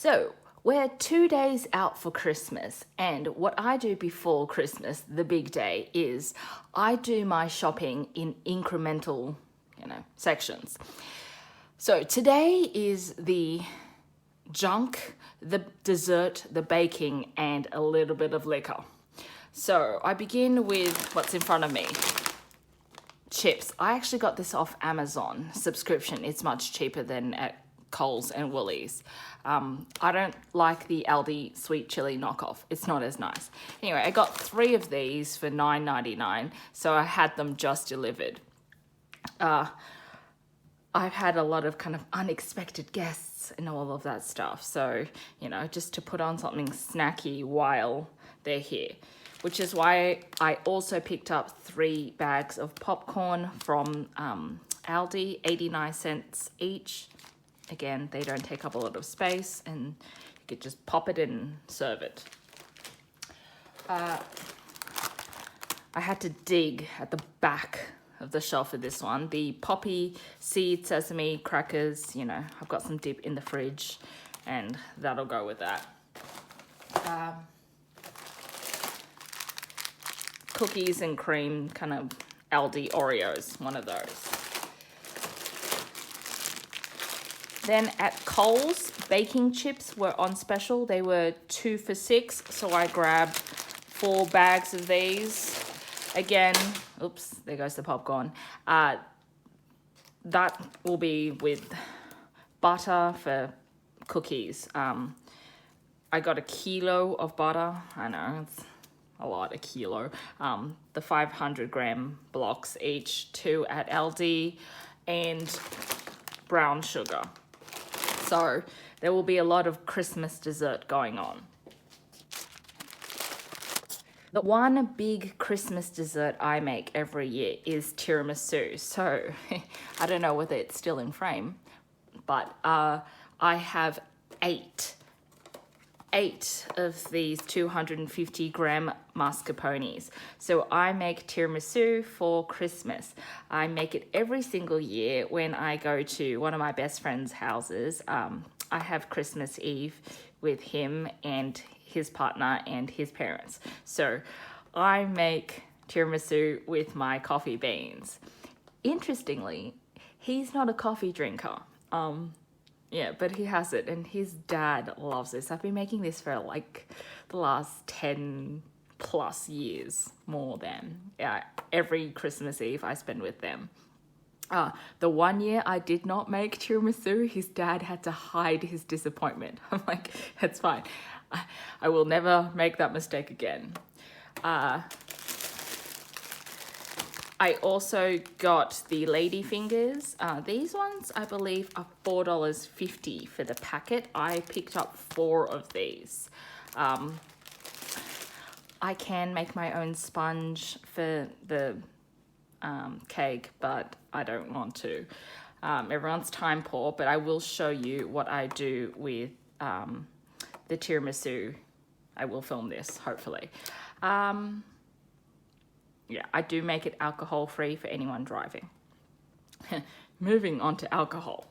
So, we're 2 days out for Christmas, and what I do before Christmas, the big day, is I do my shopping in incremental, sections. So, today is the junk, the dessert, the baking, and a little bit of liquor. So, I begin with what's in front of me. Chips. I actually got this off Amazon subscription. It's much cheaper than at Coles and Woolies. I don't like the Aldi sweet chili knockoff. It's not as nice. Anyway, I got 3 of these for $9.99, so I had them just delivered. I've had a lot of kind of unexpected guests and all of that stuff, so, just to put on something snacky while they're here, which is why I also picked up 3 bags of popcorn from Aldi, 89 cents each. Again, they don't take up a lot of space, and you could just pop it in and serve it. I had to dig at the back of the shelf for this one. The poppy seed sesame crackers, I've got some dip in the fridge, and that'll go with that. Cookies and cream, kind of Aldi Oreos, one of those. Then at Coles, baking chips were on special. They were 2 for $6, so I grabbed 4 bags of these. Again, oops, there goes the popcorn. That will be with butter for cookies. I got a kilo of butter. I know, it's a lot, a kilo. The 500-gram blocks each, 2 at Aldi, and brown sugar. So there will be a lot of Christmas dessert going on. The one big Christmas dessert I make every year is tiramisu. So I don't know whether it's still in frame, but I have 8 of these 250-gram mascarpones. So I make tiramisu for Christmas. I make it every single year when I go to one of my best friend's houses. I have Christmas Eve with him and his partner and his parents. So I make tiramisu with my coffee beans. Interestingly, he's not a coffee drinker. Yeah, but he has it, and his dad loves this. I've been making this for like the last 10 plus years, more than. Every Christmas Eve I spend with them. The one year I did not make tiramisu, his dad had to hide his disappointment. I'm like, it's fine. I will never make that mistake again. I also got the lady fingers. These ones, I believe, are $4.50 for the packet. I picked up 4 of these. I can make my own sponge for the cake, but I don't want to. Everyone's time poor, but I will show you what I do with the tiramisu. I will film this, hopefully. Yeah, I do make it alcohol-free for anyone driving. Moving on to alcohol.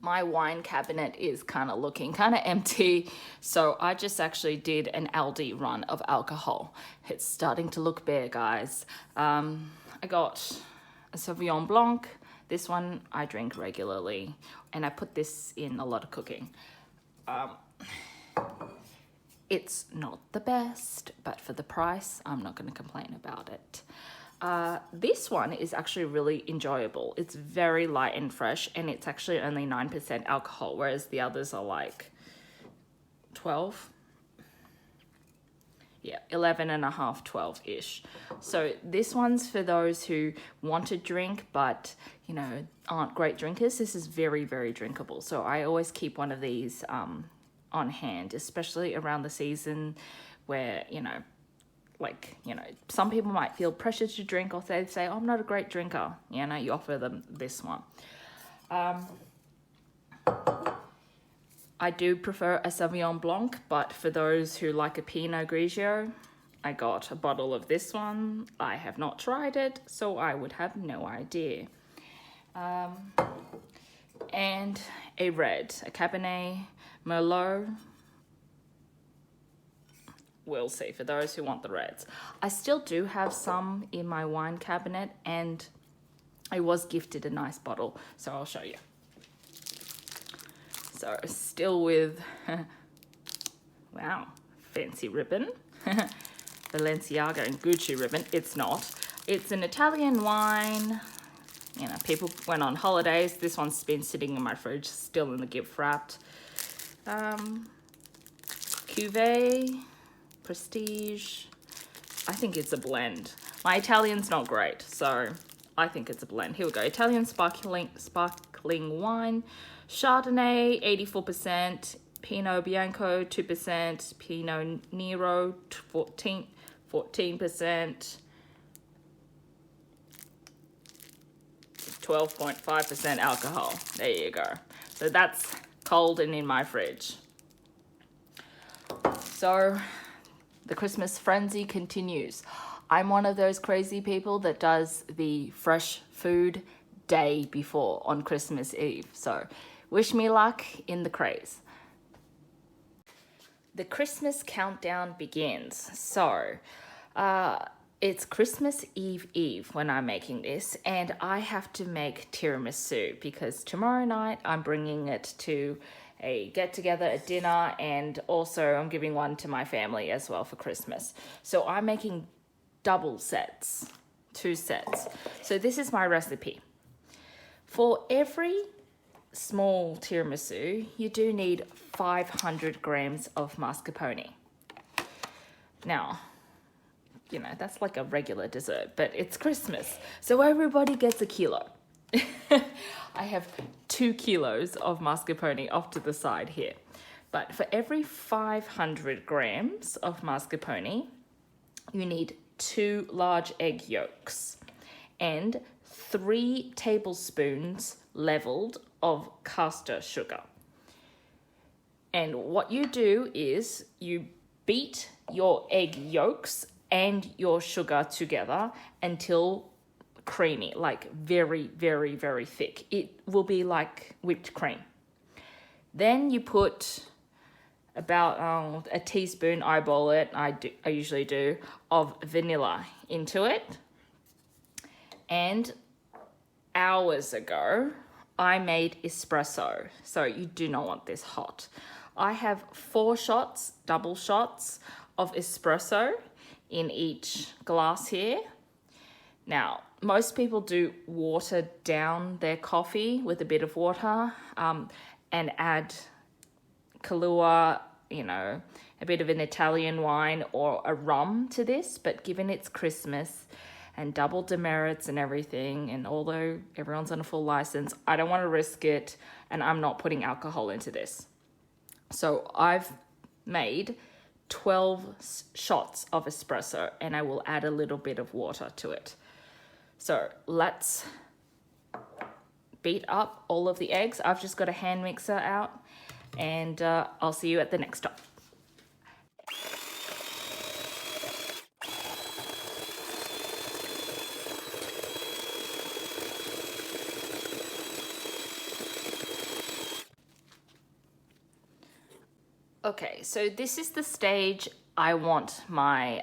My wine cabinet is kind of looking kind of empty, so I just actually did an Aldi run of alcohol. It's starting to look bare, guys. I got a Sauvignon Blanc. This one I drink regularly, and I put this in a lot of cooking. It's not the best, but for the price, I'm not going to complain about it. This one is actually really enjoyable. It's very light and fresh, and it's actually only 9% alcohol, whereas the others are like 12. Yeah, 11.5, 12-ish. So this one's for those who want to drink, but, aren't great drinkers. This is very, very drinkable. So I always keep one of these on hand, especially around the season where, some people might feel pressured to drink, or they say, oh, I'm not a great drinker. You offer them this one. I do prefer a Sauvignon Blanc, but for those who like a Pinot Grigio, I got a bottle of this one. I have not tried it, so I would have no idea. and a red, a Cabernet Merlot. We'll see for those who want the reds. I still do have some in my wine cabinet, and I was gifted a nice bottle, so I'll show you. So still with, wow, fancy ribbon. Balenciaga and Gucci ribbon. It's not. It's an Italian wine. You know, people went on holidays. This one's been sitting in my fridge, still in the gift wrapped. Cuvée, Prestige. I think it's a blend. My Italian's not great, so I think it's a blend. Here we go. Italian sparkling wine. Chardonnay, 84%. Pinot Bianco, 2%. Pinot Nero, 14%. 12.5% alcohol. There you go. So that's cold and in my fridge. So the Christmas frenzy continues. I'm one of those crazy people that does the fresh food day before on Christmas Eve. So wish me luck in the craze. The Christmas countdown begins. So it's Christmas Eve when I'm making this, and I have to make tiramisu because tomorrow night I'm bringing it to a get-together, a dinner, and also I'm giving one to my family as well for Christmas. So I'm making double sets, 2 sets. So this is my recipe. For every small tiramisu, you do need 500 grams of mascarpone. Now, you know, that's like a regular dessert, but it's Christmas, so everybody gets a kilo. I have 2 kilos of mascarpone off to the side here. But for every 500 grams of mascarpone, you need 2 large egg yolks and 3 tablespoons leveled of caster sugar. And what you do is you beat your egg yolks and your sugar together until creamy, like very, very, very thick. It will be like whipped cream. Then you put about a teaspoon, eyeball it, I usually do, of vanilla into it. And hours ago, I made espresso, so you do not want this hot. I have 4 shots, double shots of espresso in each glass here. Now, most people do water down their coffee with a bit of water and add Kahlua, you know, a bit of an Italian wine or a rum to this, but given it's Christmas and double demerits and everything, and although everyone's on a full license, I don't want to risk it, and I'm not putting alcohol into this. So I've made 12 shots of espresso, and I will add a little bit of water to it. So let's beat up all of the eggs. I've just got a hand mixer out, and I'll see you at the next stop. Okay, so this is the stage I want my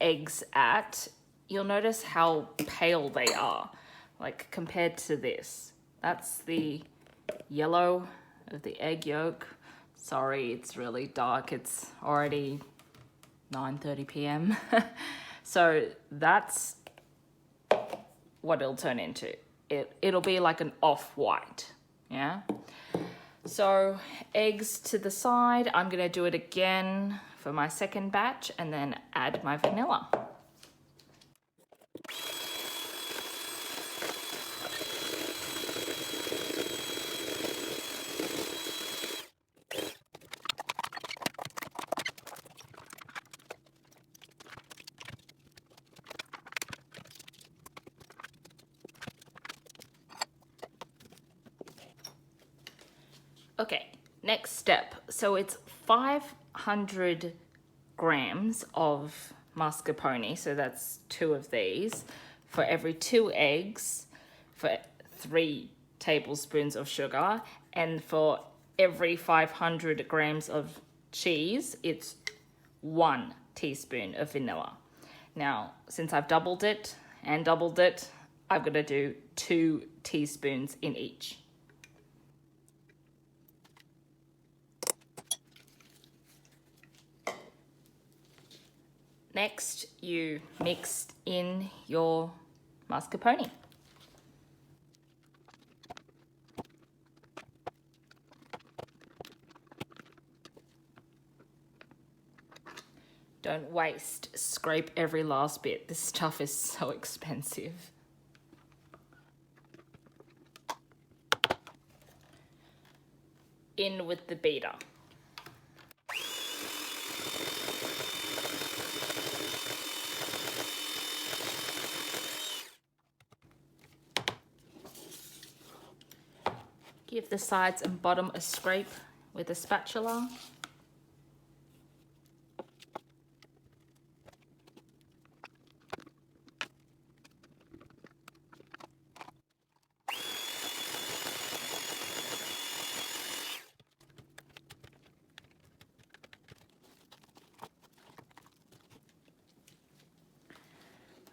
eggs at. You'll notice how pale they are, like compared to this. That's the yellow of the egg yolk. Sorry, it's really dark. It's already 9:30 p.m. So that's what it'll turn into. It'll be like an off-white, yeah? So eggs to the side. I'm gonna do it again for my second batch and then add my vanilla. Okay, next step. So it's 500 grams of mascarpone, so that's 2 of these, for every 2 eggs, for 3 tablespoons of sugar, and for every 500 grams of cheese, it's 1 teaspoon of vanilla. Now, since I've doubled it and doubled it, I've got to do 2 teaspoons in each. Next, you mix in your mascarpone. Don't waste, scrape every last bit. This stuff is so expensive. In with the beater. Give the sides and bottom a scrape with a spatula.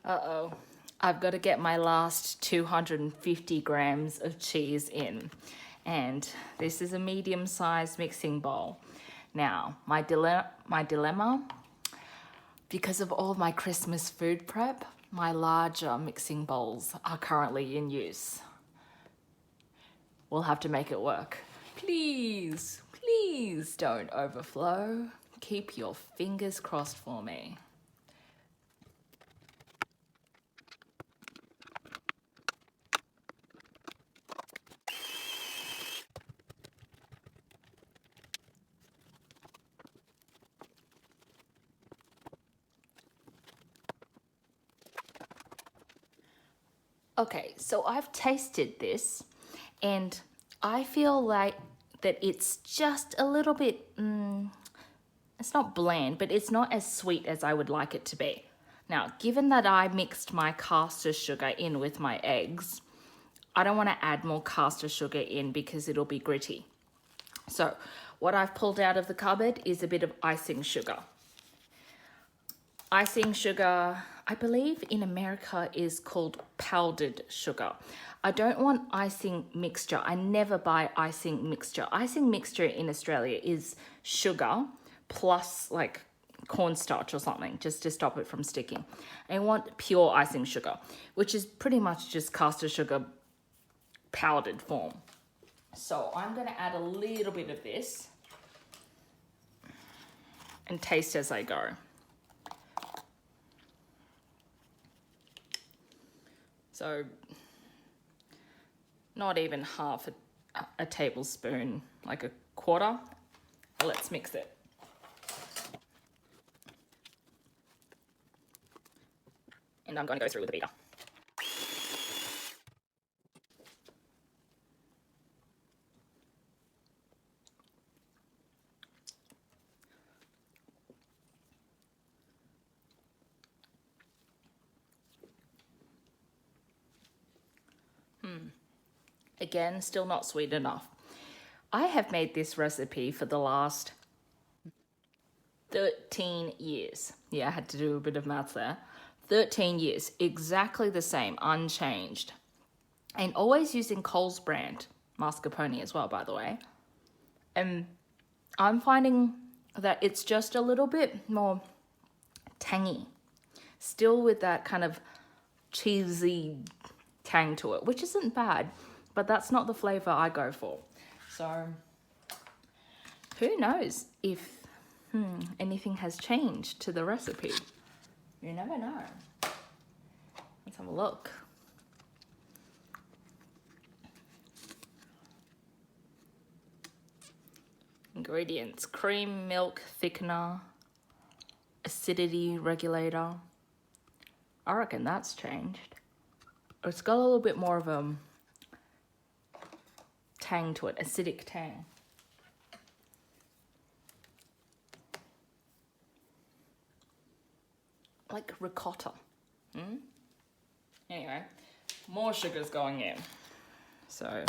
Uh-oh, I've got to get my last 250 grams of cheese in. And this is a medium-sized mixing bowl. Now, my dilemma, because of all my Christmas food prep, my larger mixing bowls are currently in use. We'll have to make it work. Please, please don't overflow. Keep your fingers crossed for me. Okay, so I've tasted this and I feel like that it's just a little bit, it's not bland, but it's not as sweet as I would like it to be. Now, given that I mixed my caster sugar in with my eggs, I don't want to add more caster sugar in because it'll be gritty. So what I've pulled out of the cupboard is a bit of icing sugar. Icing sugar, I believe in America, is called powdered sugar. I don't want icing mixture. I never buy icing mixture. Icing mixture in Australia is sugar plus like cornstarch or something, just to stop it from sticking. I want pure icing sugar, which is pretty much just caster sugar powdered form. So I'm going to add a little bit of this and taste as I go. So not even half a tablespoon, like a quarter. Let's mix it. And I'm going to go through with the beater. Again, still not sweet enough. I have made this recipe for the last 13 years. Yeah, I had to do a bit of maths there. 13 years, exactly the same, unchanged. And always using Coles brand mascarpone as well, by the way. And I'm finding that it's just a little bit more tangy. Still with that kind of cheesy tang to it, which isn't bad. But that's not the flavor I go for. So who knows if anything has changed to the recipe. You never know. Let's have a look. Ingredients: cream, milk, thickener, acidity regulator. I reckon that's changed. It's got a little bit more of a tang to it, acidic tang. Like ricotta. Anyway, more sugar's going in. So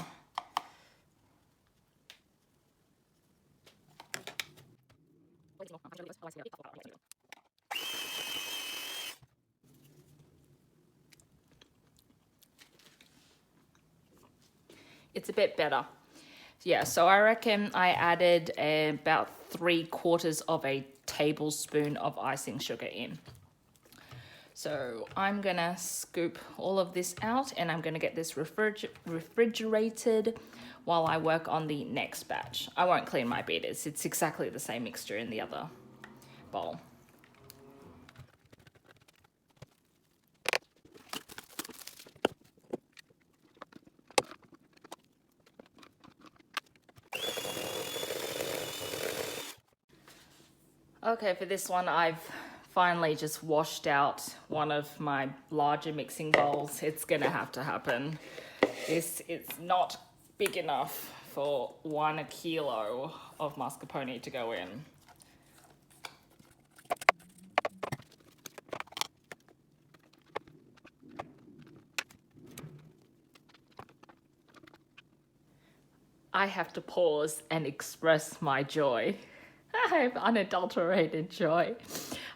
it's a bit better. Yeah, so I reckon I added about 3/4 of a tablespoon of icing sugar in. So I'm gonna scoop all of this out and I'm gonna get this refrigerated while I work on the next batch. I won't clean my beaters. It's exactly the same mixture in the other bowl. Okay, for this one, I've finally just washed out one of my larger mixing bowls. It's gonna have to happen. This is not big enough for 1 kilo of mascarpone to go in. I have to pause and express my joy. I have unadulterated joy.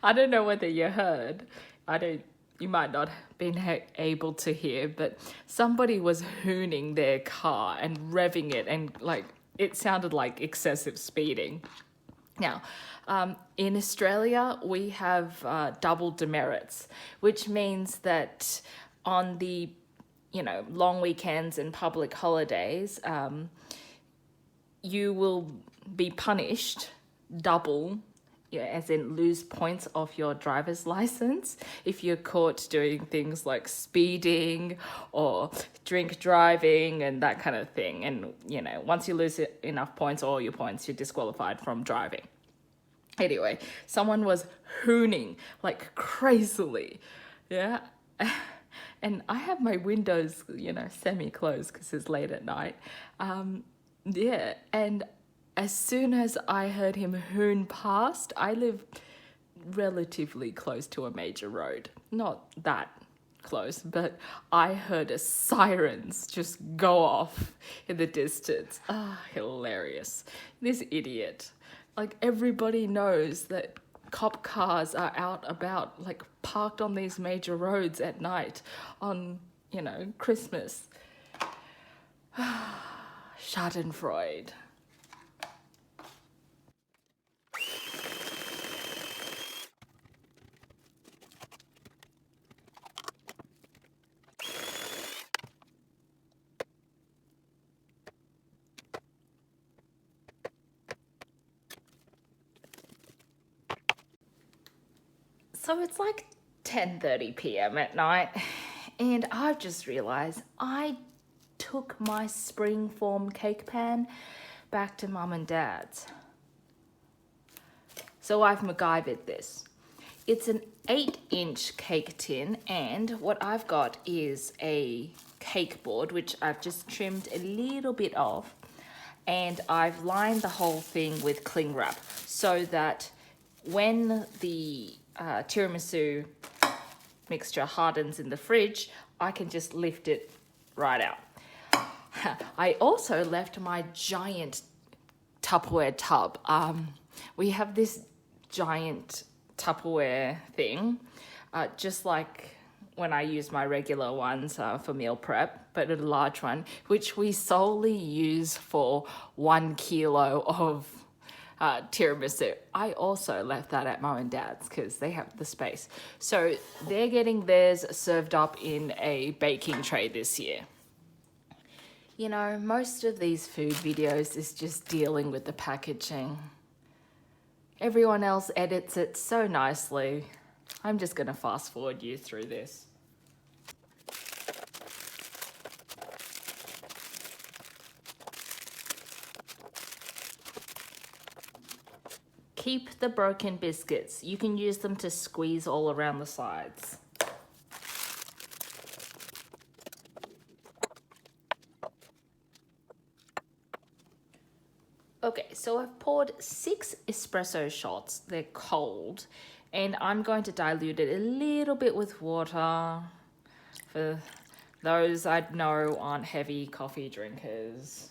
I don't know whether you heard. You might not have been able to hear, but somebody was hooning their car and revving it, and it sounded like excessive speeding. Now, in Australia, we have double demerits, which means that on the long weekends and public holidays, you will be punished double, as in lose points off your driver's license if you're caught doing things like speeding or drink driving and that kind of thing. And once you lose enough points, all your points, you're disqualified from driving. Anyway, someone was hooning like crazily, yeah. And I have my windows semi-closed because it's late at night. Yeah, and as soon as I heard him hoon past, I live relatively close to a major road. Not that close, but I heard a sirens just go off in the distance. Hilarious. This idiot. Everybody knows that cop cars are out about, parked on these major roads at night on, Christmas. Schadenfreude. So it's 10:30 p.m. at night, and I've just realised I took my springform cake pan back to Mum and Dad's. So I've MacGyvered this. It's an 8-inch cake tin, and what I've got is a cake board, which I've just trimmed a little bit off, and I've lined the whole thing with cling wrap so that when the tiramisu mixture hardens in the fridge, I can just lift it right out. I also left my giant Tupperware tub. We have this giant Tupperware thing, just like when I use my regular ones for meal prep, but a large one, which we solely use for 1 kilo of tiramisu. I also left that at Mum and Dad's because they have the space. So they're getting theirs served up in a baking tray this year. Most of these food videos is just dealing with the packaging. Everyone else edits it so nicely. I'm just going to fast forward you through this. Keep the broken biscuits. You can use them to squeeze all around the sides. Okay, so I've poured 6 espresso shots. They're cold, and I'm going to dilute it a little bit with water for Those I know aren't heavy coffee drinkers.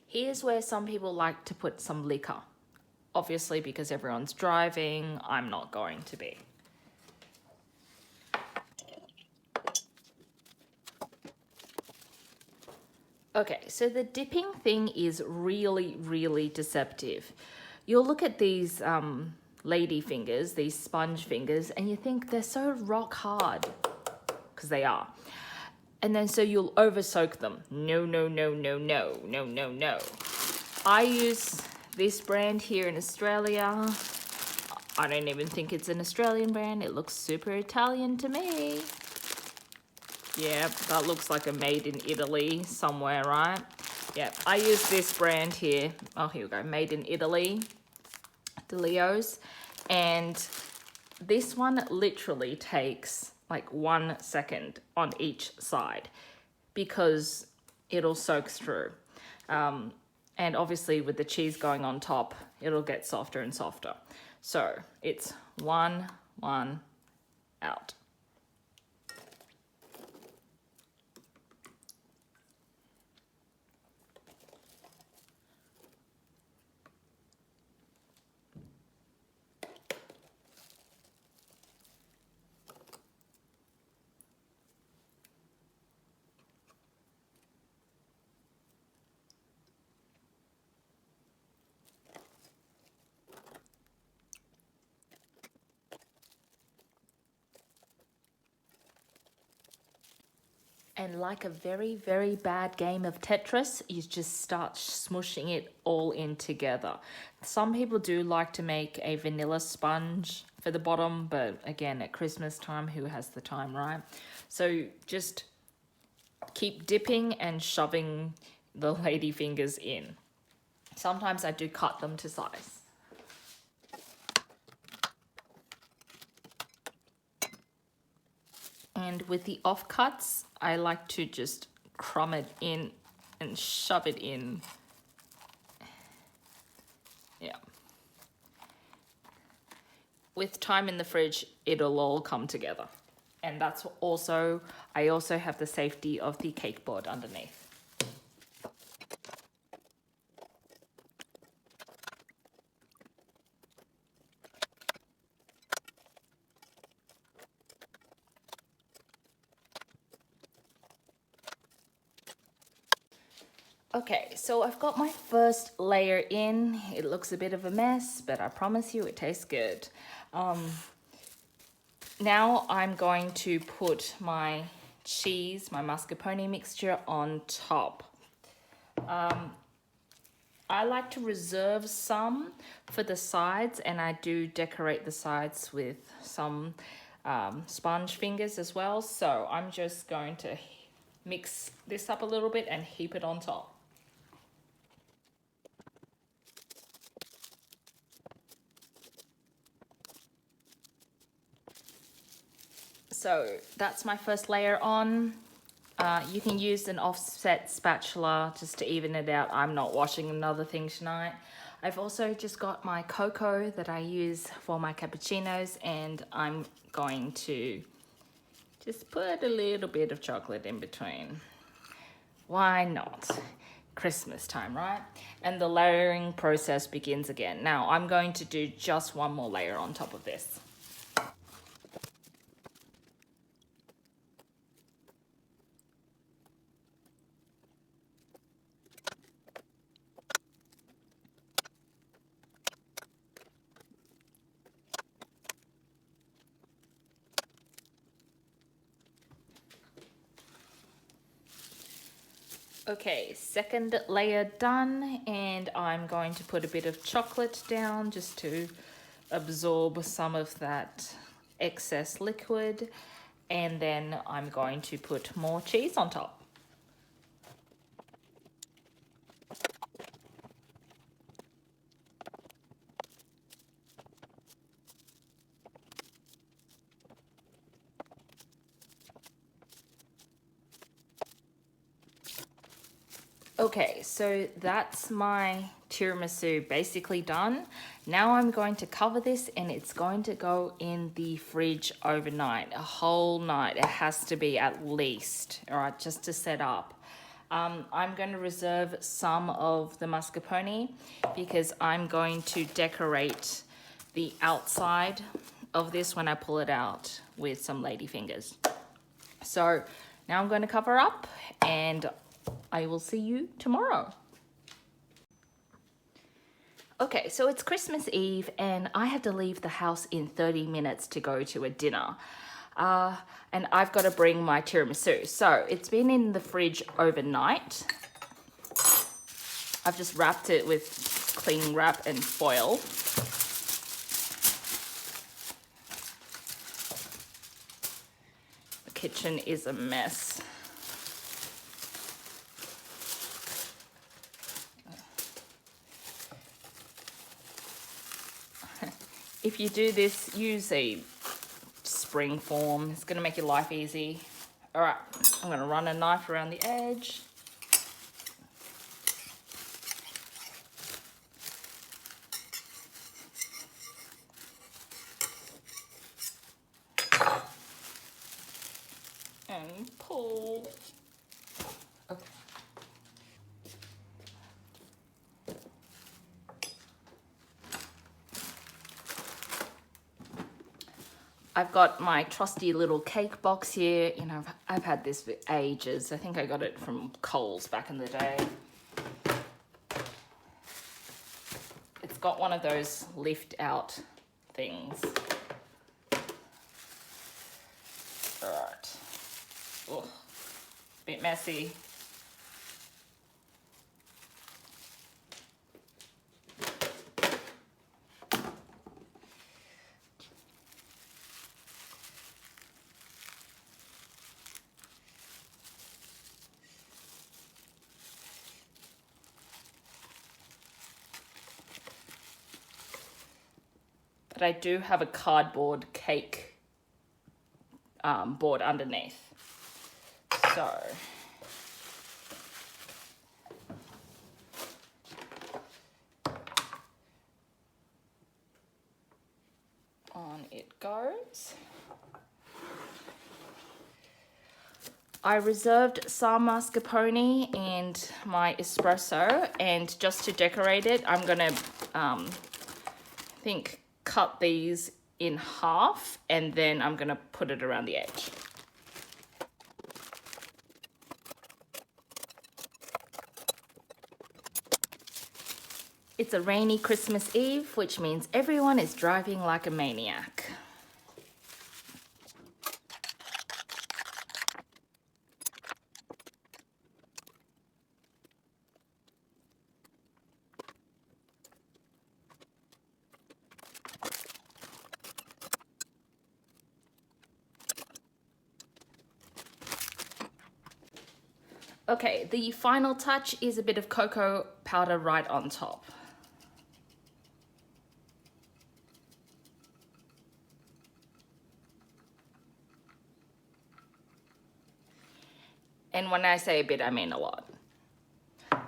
Here's where some people like to put some liquor. Obviously, because everyone's driving, I'm not going to be. Okay, so the dipping thing is really, really deceptive. You'll look at these lady fingers, these sponge fingers, and you think they're so rock hard, because they are. And then so you'll over soak them. No, no, no, no, no, no, no, no. I use this brand here in Australia. I don't even think it's an Australian brand. It looks super Italian to me. Yeah, that looks like a made in Italy somewhere, right? Yeah, I use this brand here. Oh, here we go. Made in Italy. DeLeo's. And this one literally takes like 1 second on each side because it'll soak through. And obviously with the cheese going on top, it'll get softer and softer. So it's one, out. And like a very, very bad game of Tetris, you just start smushing it all in together. Some people do like to make a vanilla sponge for the bottom, but again, at Christmas time, who has the time, right? So just keep dipping and shoving the lady fingers in. Sometimes I do cut them to size. And with the offcuts, I like to just crumb it in and shove it in. Yeah. With time in the fridge, it'll all come together. And that's also, I also have the safety of the cake board underneath. Okay, so I've got my first layer in. It looks a bit of a mess, but I promise you it tastes good. Now I'm going to put my cheese, my mascarpone mixture on top. I like to reserve some for the sides, and I do decorate the sides with some sponge fingers as well. So I'm just going to mix this up a little bit and heap it on top. So that's my first layer on. You can use an offset spatula just to even it out. I'm not washing another thing tonight. I've also just got my cocoa that I use for my cappuccinos, and I'm going to just put a little bit of chocolate in between. Why not? Christmas time, right? And the layering process begins again. Now I'm going to do just one more layer on top of this. Okay, second layer done, and I'm going to put a bit of chocolate down just to absorb some of that excess liquid, and then I'm going to put more cheese on top. Okay, so that's my tiramisu basically done. Now I'm going to cover this and it's going to go in the fridge overnight, a whole night. It has to be at least, all right, just to set up. I'm going to reserve some of the mascarpone because I'm going to decorate the outside of this when I pull it out with some lady fingers. So now I'm going to cover up and I will see you tomorrow. Okay, so it's Christmas Eve and I have to leave the house in 30 minutes to go to a dinner. And I've got to bring my tiramisu. So it's been in the fridge overnight. I've just wrapped it with cling wrap and foil. The kitchen is a mess. If you do this, use a spring form. It's going to make your life easy. All right, I'm going to run a knife around the edge. And pull. Okay. I've got my trusty little cake box here. You know, I've had this for ages. I think I got it from Coles back in the day. It's got one of those lift out things. All right. Oh, bit messy. But I do have a cardboard cake board underneath. So on it goes. I reserved some mascarpone and my espresso, and just to decorate it, I'm gonna cut these in half and then I'm gonna put it around the edge. It's a rainy Christmas Eve, which means everyone is driving like a maniac. Okay, the final touch is a bit of cocoa powder right on top. And when I say a bit, I mean a lot. All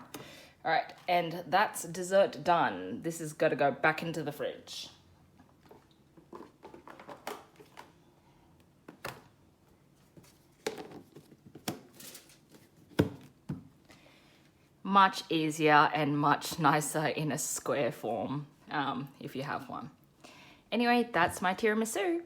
right, and that's dessert done. This has got to go back into the fridge. Much easier and much nicer in a square form, if you have one. Anyway, that's my tiramisu.